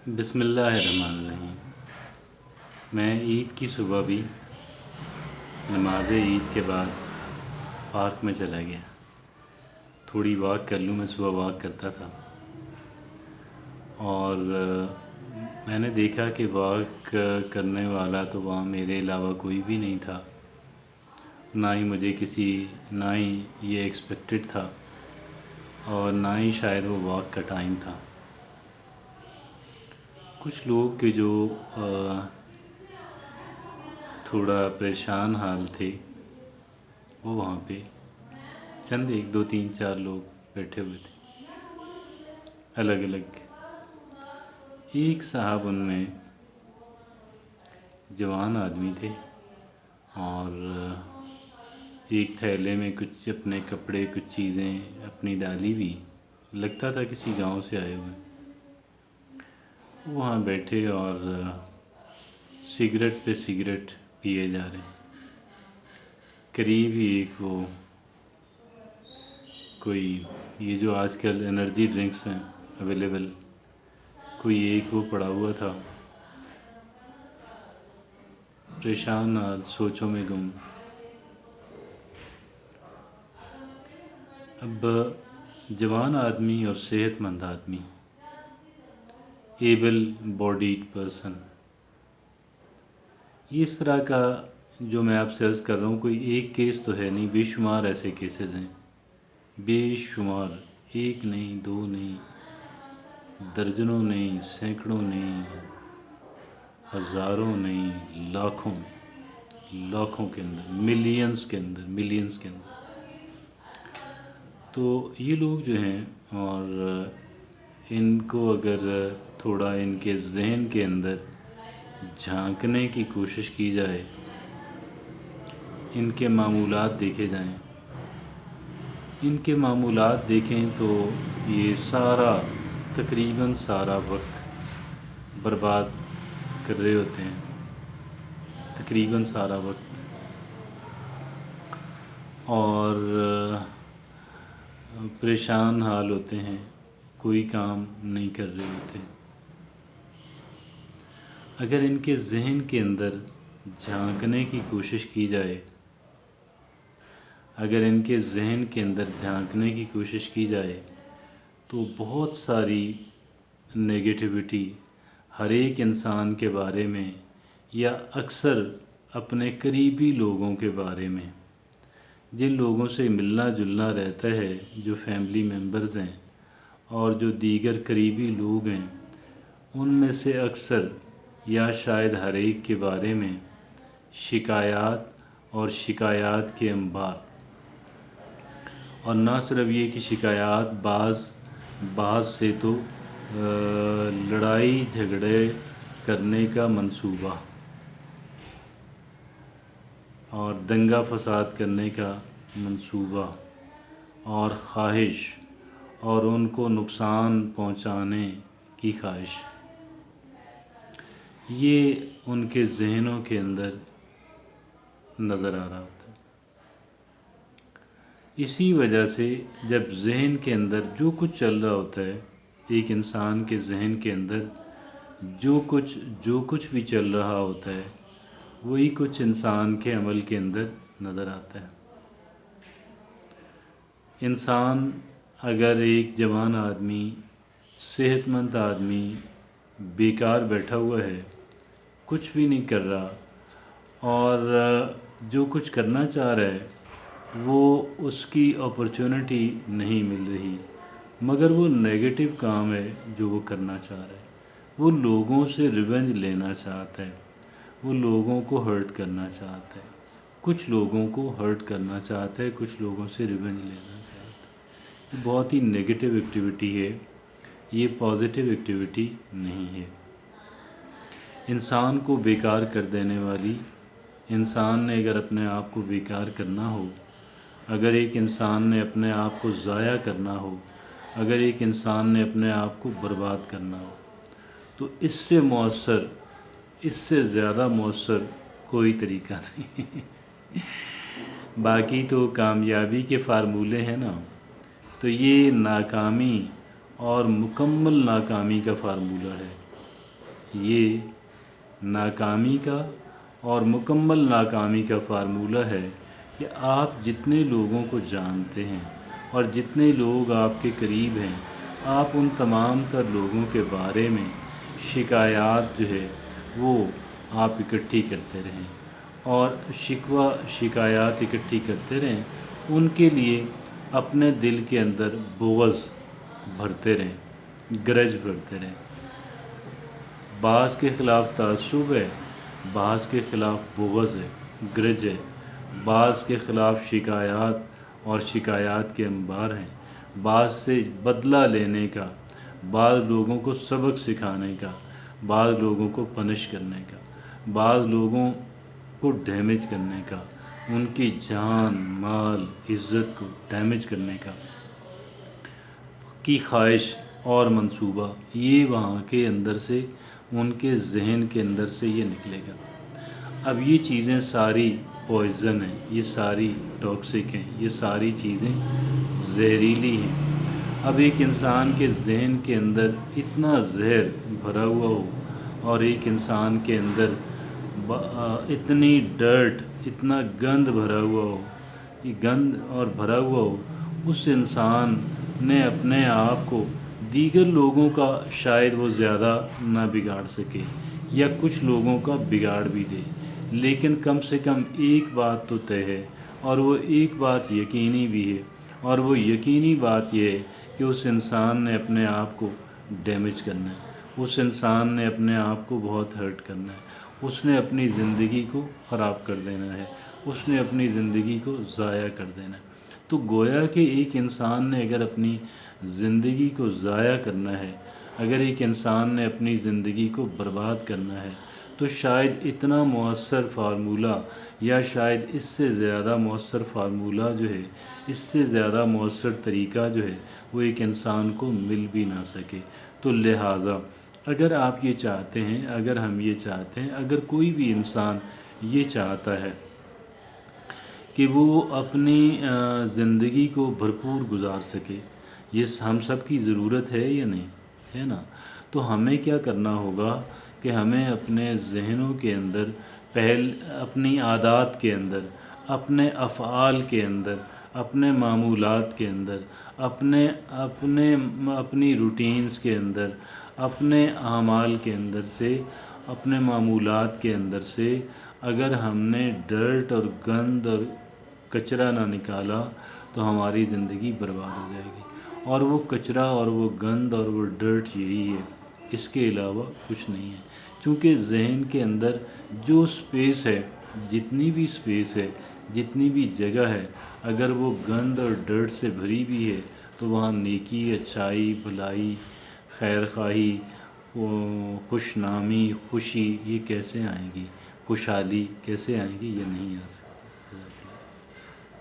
بسم اللہ الرحمن الرحیم۔ میں عید کی صبح بھی نماز عید کے بعد پارک میں چلا گیا، تھوڑی واک کر لوں۔ میں صبح واک کرتا تھا اور میں نے دیکھا کہ واک کرنے والا تو وہاں میرے علاوہ کوئی بھی نہیں تھا، نہ ہی یہ ایکسپیکٹڈ تھا اور نہ ہی شاید وہ واک کا ٹائم تھا۔ کچھ لوگ کے جو تھوڑا پریشان حال تھے وہ وہاں پہ چند 1 2 3 4 لوگ بیٹھے ہوئے تھے، الگ الگ۔ ایک صاحب ان میں جوان آدمی تھے اور ایک تھیلے میں کچھ اپنے کپڑے، کچھ چیزیں اپنی ڈالی ہوئی، لگتا تھا کسی گاؤں سے آئے ہوئے۔ وہاں بیٹھے اور سگریٹ پہ سگریٹ پیے جا رہے ہیں۔ قریب ہی ایک وہ کوئی یہ جو آج کل انرجی ڈرنکس ہیں اویلیبل، کوئی ایک وہ پڑا ہوا تھا، پریشان حال، سوچوں میں گم۔ اب جوان آدمی اور صحت مند آدمی، ایبل باڈیڈ پرسن، اس طرح کا جو میں آپ سے عرض کر رہا ہوں، کوئی ایک کیس تو ہے نہیں، بے شمار ایسے کیسز ہیں، بے شمار، 1 نہیں 2 نہیں، درجنوں نہیں، سینکڑوں نہیں، ہزاروں نہیں، لاکھوں کے اندر، ملینز کے اندر۔ تو یہ لوگ جو ہیں، اور ان کو اگر تھوڑا ان کے ذہن کے اندر جھانکنے کی کوشش کی جائے، ان کے معمولات دیکھے جائیں، ان کے معمولات دیکھیں تو یہ تقریباً سارا وقت برباد کر رہے ہوتے ہیں، تقریباً سارا وقت، اور پریشان حال ہوتے ہیں، کوئی کام نہیں کر رہے ہوتے۔ اگر ان کے ذہن کے اندر جھانکنے کی کوشش کی جائے، تو بہت ساری نگیٹیوٹی ہر ایک انسان کے بارے میں، یا اکثر اپنے قریبی لوگوں کے بارے میں، جن لوگوں سے ملنا جلنا رہتا ہے، جو فیملی ممبرز ہیں اور جو دیگر قریبی لوگ ہیں، ان میں سے اکثر یا شاید ہر ایک کے بارے میں شکایات اور شکایات کے انبار، اور نہ صرف یہ کہ شکایات، بعض سے تو لڑائی جھگڑے کرنے کا منصوبہ اور دنگا فساد کرنے کا منصوبہ اور خواہش، اور ان کو نقصان پہنچانے کی خواہش، یہ ان کے ذہنوں کے اندر نظر آ رہا ہوتا ہے۔ اسی وجہ سے جب ذہن کے اندر جو کچھ چل رہا ہوتا ہے، ایک انسان کے ذہن کے اندر جو کچھ بھی چل رہا ہوتا ہے، وہی کچھ انسان کے عمل کے اندر نظر آتا ہے۔ انسان اگر ایک جوان آدمی، صحت مند آدمی بیکار بیٹھا ہوا ہے، کچھ بھی نہیں کر رہا، اور جو کچھ کرنا چاہ رہا ہے وہ اس کی اپرچونٹی نہیں مل رہی، مگر وہ نیگیٹو کام ہے جو وہ کرنا چاہ رہا ہے، وہ لوگوں سے ریونج لینا چاہتا ہے، وہ لوگوں کو ہرٹ کرنا چاہتا ہے، کچھ لوگوں کو ہرٹ کرنا چاہتا ہے، کچھ لوگوں سے ریونج لینا چاہتا ہے۔ یہ بہت ہی نیگیٹو ایکٹیویٹی ہے، یہ پازیٹیو ایکٹیویٹی نہیں ہے۔ انسان کو بیکار کر دینے والی، انسان نے اگر اپنے آپ کو بیکار کرنا ہو، اگر ایک انسان نے اپنے آپ کو ضائع کرنا ہو، اگر ایک انسان نے اپنے آپ کو برباد کرنا ہو، تو اس سے زیادہ مؤثر کوئی طریقہ نہیں۔ باقی تو کامیابی کے فارمولے ہیں نا، تو یہ ناکامی اور مکمل ناکامی کا فارمولہ ہے۔ یہ ناکامی کا اور مکمل ناکامی کا فارمولہ ہے کہ آپ جتنے لوگوں کو جانتے ہیں اور جتنے لوگ آپ کے قریب ہیں، آپ ان تمام تر لوگوں کے بارے میں شکایات جو ہے وہ آپ اکٹھی کرتے رہیں اور شکوہ شکایات اکٹھی کرتے رہیں، ان کے لیے اپنے دل کے اندر بغض بھرتے رہیں، گرج بھرتے رہیں۔ بعض کے خلاف تعصب ہے، بعض کے خلاف بغض ہے، گرج ہے، بعض کے خلاف شکایات اور شکایات کے انبار ہیں، بعض سے بدلہ لینے کا، بعض لوگوں کو سبق سکھانے کا، بعض لوگوں کو پنش کرنے کا، بعض لوگوں کو ڈیمیج کرنے کا، ان کی جان مال عزت کو ڈیمیج کرنے کی خواہش اور منصوبہ، یہ وہاں کے اندر سے، ان کے ذہن کے اندر سے یہ نکلے گا۔ اب یہ چیزیں ساری پوائزن ہیں، یہ ساری ٹاکسک ہیں، یہ ساری چیزیں زہریلی ہیں۔ اب ایک انسان کے ذہن کے اندر اتنا زہر بھرا ہوا ہو اور ایک انسان کے اندر اتنی ڈرٹ، اتنا گند بھرا ہوا ہو، یہ گند اور بھرا ہوا ہو، اس انسان نے اپنے آپ کو دیگر لوگوں کا شاید وہ زیادہ نہ بگاڑ سکے یا کچھ لوگوں کا بگاڑ بھی دے، لیکن کم سے کم ایک بات تو طے ہے، اور وہ ایک بات یقینی بھی ہے، اور وہ یقینی بات یہ ہے کہ اس انسان نے اپنے آپ کو ڈیمیج کرنا ہے، اس انسان نے اپنے آپ کو بہت ہرٹ کرنا ہے، اس نے اپنی زندگی کو خراب کر دینا ہے، اس نے اپنی زندگی کو ضائع کر دینا ہے۔ تو گویا کہ ایک انسان نے اگر اپنی زندگی کو ضائع کرنا ہے، اگر ایک انسان نے اپنی زندگی کو برباد کرنا ہے، تو شاید اتنا مؤثر فارمولہ یا شاید اس سے زیادہ مؤثر فارمولہ جو ہے، اس سے زیادہ مؤثر طریقہ جو ہے وہ ایک انسان کو مل بھی نہ سکے۔ تو لہٰذا اگر آپ یہ چاہتے ہیں، اگر ہم یہ چاہتے ہیں، اگر کوئی بھی انسان یہ چاہتا ہے کہ وہ اپنی زندگی کو بھرپور گزار سکے، یہ ہم سب کی ضرورت ہے یا نہیں ہے نا؟ تو ہمیں کیا کرنا ہوگا کہ ہمیں اپنے ذہنوں کے اندر اپنی عادات کے اندر، اپنے افعال کے اندر، اپنے معمولات کے اندر، اپنی روٹینز کے اندر، اپنے اعمال کے اندر سے، اپنے معمولات کے اندر سے اگر ہم نے ڈرٹ اور گند اور کچرا نہ نکالا تو ہماری زندگی برباد ہو جائے گی، اور وہ کچرا اور وہ گند اور وہ ڈرٹ یہی ہے، اس کے علاوہ کچھ نہیں ہے۔ چونکہ ذہن کے اندر جو سپیس ہے، جتنی بھی سپیس ہے، جتنی بھی جگہ ہے، اگر وہ گند اور ڈرٹ سے بھری بھی ہے تو وہاں نیکی، اچھائی، بھلائی، خیر خواہی، خوش نامی، خوشی یہ کیسے آئیں گی؟ خوشحالی کیسے آئیں گی؟ یہ نہیں آ سکتی۔